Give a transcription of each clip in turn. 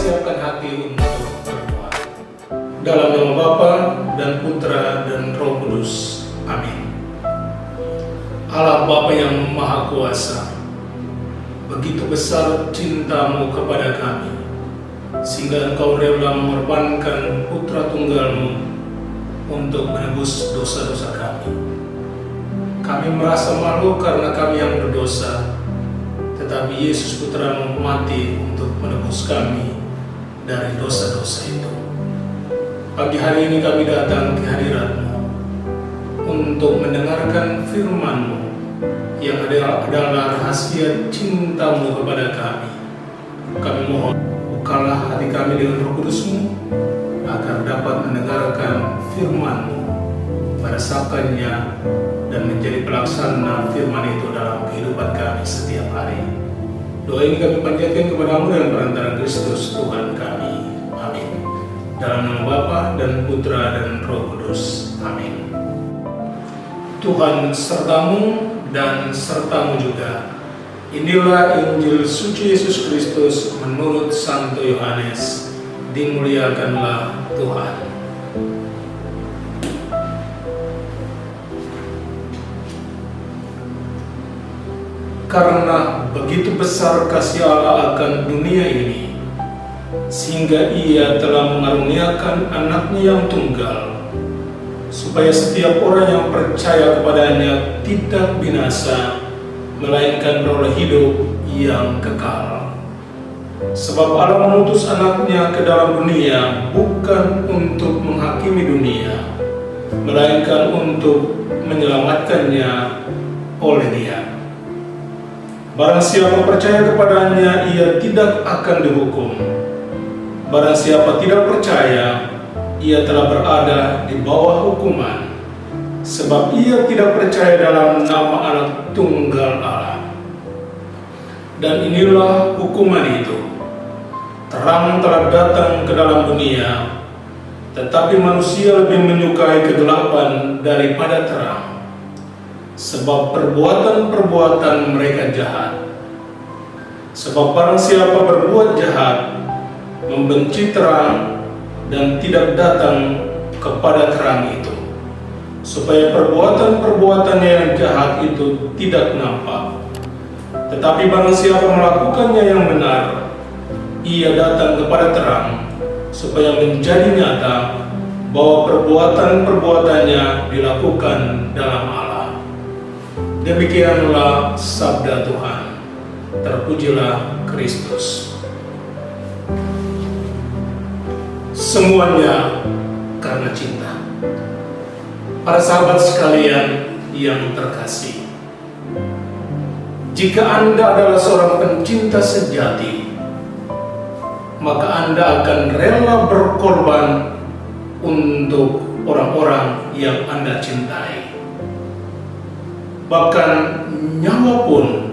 siapkan hati untuk berdoa. Dalam nama Bapa dan Putra dan Roh Kudus. Amin. Allah Bapa yang Maha Kuasa, begitu besar cinta-Mu kepada kami, sehingga Engkau rela mengorbankan Putra Tunggal-Mu untuk menebus dosa-dosa kami. Kami merasa malu karena kami yang berdosa, tetapi Yesus Putra-Mu mati untuk menebus kami dari dosa-dosa itu. Pagi hari ini kami datang ke hadirat-Mu untuk mendengarkan firman-Mu yang adalah rahasia cinta-Mu kepada kami. Kami mohon, bukalah hati kami dengan Roh Kudus-Mu agar dapat mendengarkan firman-Mu, meresapkannya, dan menjadi pelaksana firman itu dalam kehidupan kami setiap hari. Doa ini kami panjatkan kepada-Mu dan perantara Kristus Tuhan kami. Amin. Dalam nama Bapa dan Putra dan Roh Kudus. Amin. Tuhan serta-Mu dan serta-Mu juga. Inilah Injil suci Yesus Kristus menurut Santo Yohanes. Dimuliakanlah Tuhan. Karena begitu besar kasih Allah akan dunia ini, sehingga Ia telah mengaruniakan Anaknya yang tunggal, supaya setiap orang yang percaya kepadanya tidak binasa, melainkan beroleh hidup yang kekal. Sebab Allah mengutus Anaknya ke dalam dunia bukan untuk menghakimi dunia, melainkan untuk menyelamatkannya oleh Dia. Barang siapa percaya kepadanya, ia tidak akan dihukum. Barang siapa tidak percaya, ia telah berada di bawah hukuman, sebab ia tidak percaya dalam nama Anak Tunggal Allah. Dan inilah hukuman itu: terang telah datang ke dalam dunia, tetapi manusia lebih menyukai kegelapan daripada terang, sebab perbuatan-perbuatan mereka jahat. Sebab barang siapa berbuat jahat, membenci terang dan tidak datang kepada terang itu, supaya perbuatan-perbuatannya yang jahat itu tidak nampak. Tetapi barang siapa melakukannya yang benar, ia datang kepada terang, supaya menjadi nyata bahwa perbuatan-perbuatannya dilakukan dalam Allah. Demikianlah sabda Tuhan. Terpujilah Kristus. Semuanya karena cinta. Para sahabat sekalian yang terkasih, jika Anda adalah seorang pencinta sejati, maka Anda akan rela berkorban untuk orang-orang yang Anda cintai. Bahkan nyawa pun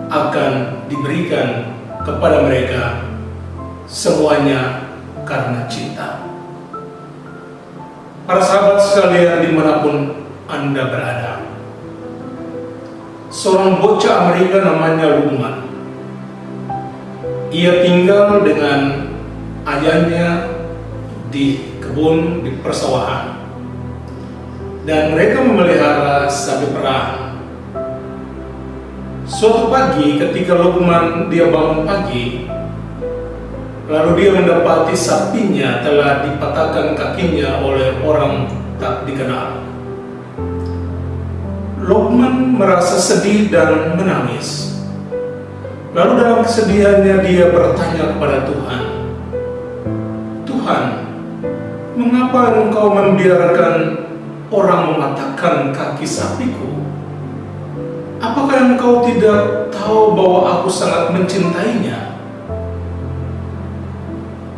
akan diberikan kepada mereka, semuanya karena cinta. Para sahabat sekalian dimanapun Anda berada, seorang bocah Amerika namanya Luqman. Ia tinggal dengan ayahnya di kebun, di persawahan, dan mereka memelihara sapi perah. Suatu pagi ketika Luqman dia bangun pagi, lalu dia mendapati sapinya telah dipatahkan kakinya oleh orang tak dikenal. Luqman merasa sedih dan menangis. Lalu dalam kesedihannya dia bertanya kepada Tuhan, "Tuhan, mengapa Engkau membiarkan orang mematahkan kaki sapiku? Apakah Engkau tidak tahu bahwa aku sangat mencintainya?"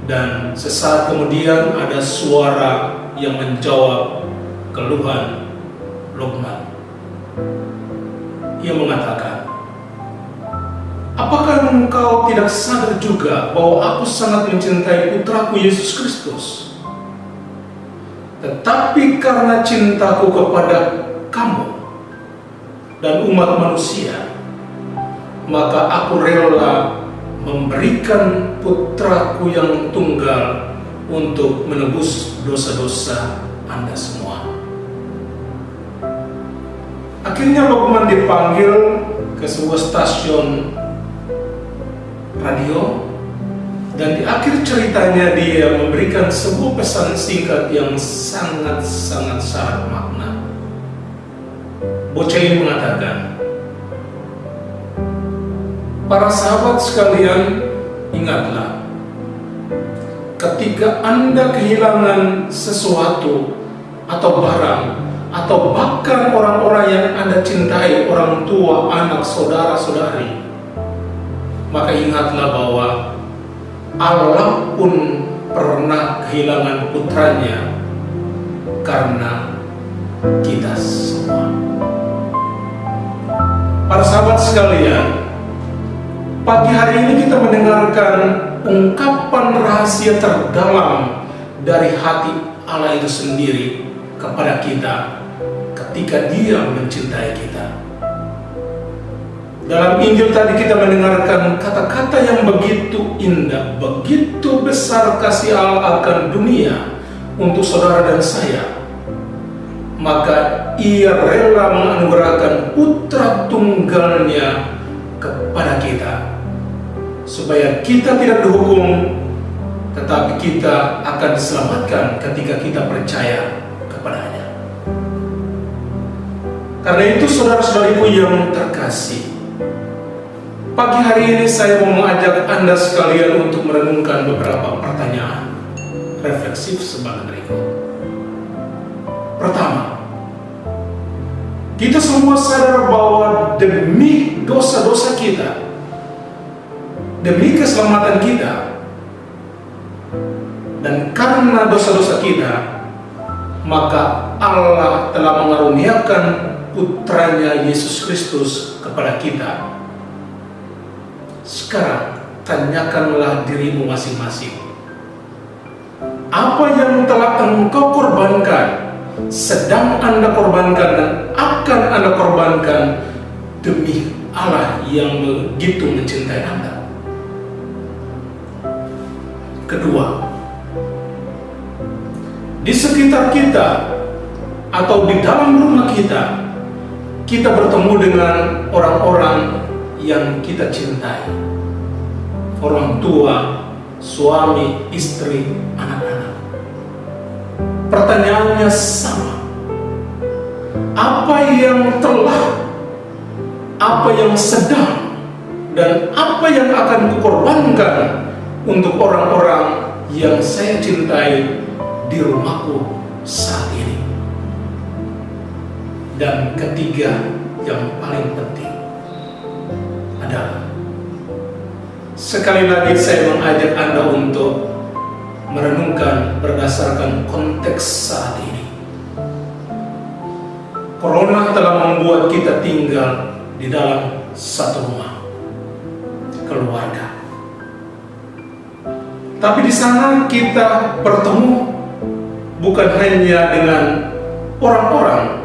Dan sesaat kemudian ada suara yang menjawab keluhan Luqman. Ia mengatakan, "Apakah engkau tidak sadar juga bahwa aku sangat mencintai putraku Yesus Kristus? Tetapi karena cintaku kepada kamu dan umat manusia, maka aku rela memberikan putraku yang tunggal untuk menebus dosa-dosa Anda semua. Akhirnya Luqman dipanggil ke sebuah stasiun radio, dan di akhir ceritanya dia memberikan sebuah pesan singkat yang sangat-sangat syarat makna. Bocah ini mengatakan, "Para sahabat sekalian, ingatlah, ketika Anda kehilangan sesuatu atau barang, atau bahkan orang-orang yang Anda cintai, orang tua, anak, saudara-saudari, maka ingatlah bahwa Allah pun pernah kehilangan putranya karena kita semua." Para sahabat sekalian, pagi hari ini kita mendengarkan ungkapan rahasia terdalam dari hati Allah itu sendiri kepada kita ketika Dia mencintai kita. Dalam Injil tadi kita mendengarkan kata-kata yang begitu indah, begitu besar kasih Allah akan dunia untuk saudara dan saya. Maka Ia rela menganugerahkan putra tunggalnya kepada kita, supaya kita tidak dihukum, tetapi kita akan diselamatkan ketika kita percaya kepadanya. Karena itu saudara-saudariku yang terkasih, pagi hari ini saya mau mengajak Anda sekalian untuk merenungkan beberapa pertanyaan refleksif sebagai berikut. Pertama, kita semua sadar bahwa demi dosa-dosa kita, demi keselamatan kita, dan karena dosa-dosa kita, maka Allah telah mengaruniakan putranya Yesus Kristus kepada kita. Sekarang tanyakanlah dirimu masing-masing, apa yang telah engkau korbankan, sedang Anda korbankan, dan akan Anda korbankan demi Allah yang begitu mencintai Anda. Kedua, di sekitar kita atau di dalam rumah kita, kita bertemu dengan orang-orang yang kita cintai, orang tua, suami, istri, anak-anak. Pertanyaannya sama, apa yang telah, apa yang sedang, dan apa yang akan kukorbankan untuk orang-orang yang saya cintai di rumahku saat ini? Dan ketiga, yang paling penting adalah, sekali lagi saya mengajak Anda untuk merenungkan berdasarkan konteks saat ini. Corona telah membuat kita tinggal di dalam satu rumah, keluarga. Tapi di sana kita bertemu bukan hanya dengan orang-orang,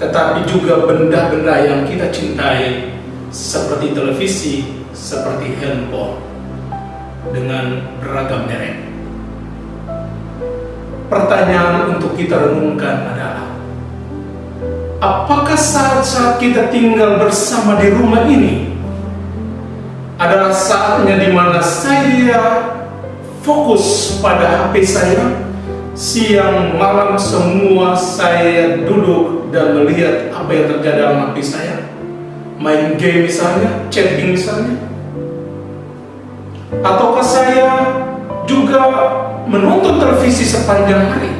tetapi juga benda-benda yang kita cintai, seperti televisi, seperti handphone, dengan beragam merek. Pertanyaan untuk kita renungkan adalah, apakah saat-saat kita tinggal bersama di rumah ini adalah saatnya di mana saya fokus pada HP saya, siang malam semua saya duduk dan melihat apa yang terjadi dalam HP saya, main game misalnya, chatting misalnya? Ataukah saya juga menonton televisi sepanjang hari?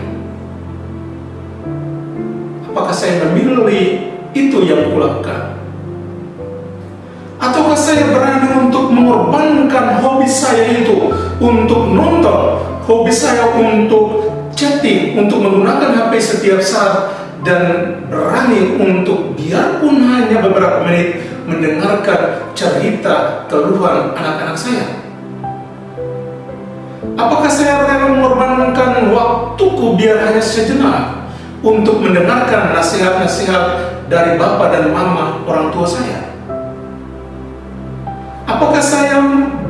Apakah saya memilih itu yang kulakukan? Ataukah saya berani untuk mengorbankan hobi saya itu untuk nonton, hobi saya untuk chatting, untuk menggunakan HP setiap saat, dan berani untuk biarpun hanya beberapa menit mendengarkan cerita keluhan anak-anak saya? Apakah saya rela mengorbankan waktuku biar hanya sejenak untuk mendengarkan nasihat-nasihat dari bapak dan mama orang tua saya? Apakah saya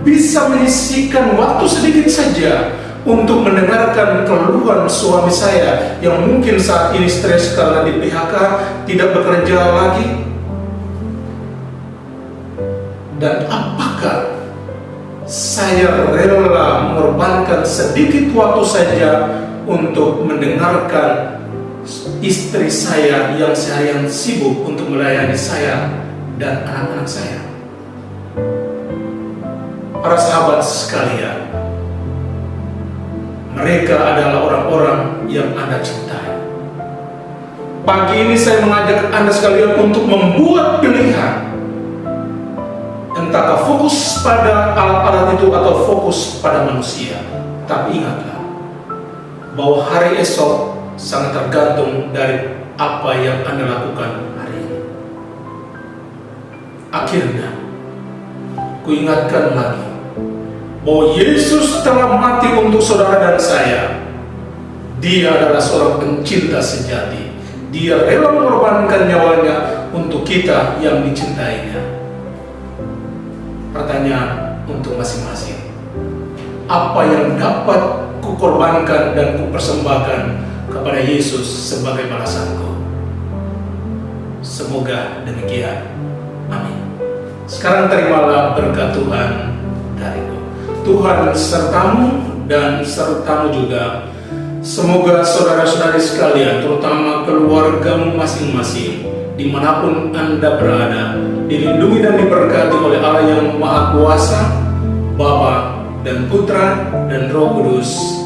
bisa menyisihkan waktu sedikit saja untuk mendengarkan keluhan suami saya yang mungkin saat ini stres karena di PHK, tidak bekerja lagi? Dan apakah saya rela mengorbankan sedikit waktu saja untuk mendengarkan istri saya yang seharian sibuk untuk melayani saya dan anak-anak saya? Para sahabat sekalian, mereka adalah orang-orang yang Anda cintai. Pagi ini saya mengajak Anda sekalian untuk membuat pilihan. Entahkah fokus pada alat-alat itu atau fokus pada manusia. Tapi ingatlah bahwa hari esok sangat tergantung dari apa yang Anda lakukan hari ini. Akhirnya, kuingatkan lagi bahwa Yesus telah mati untuk saudara dan saya. Dia adalah seorang pencinta sejati. Dia rela mengorbankan nyawanya untuk kita yang dicintainya. Pertanyaan untuk masing-masing, apa yang dapat kukorbankan dan kupersembahkan kepada Yesus sebagai balasanku? Semoga demikian. Amin. Sekarang terimalah berkat Tuhan dariku. Tuhan sertamu dan sertamu juga. Semoga saudara-saudari sekalian, terutama keluargamu masing-masing, dimanapun Anda berada, dilindungi dan diberkati oleh Allah yang Maha Kuasa, Bapa dan Putra dan Roh Kudus.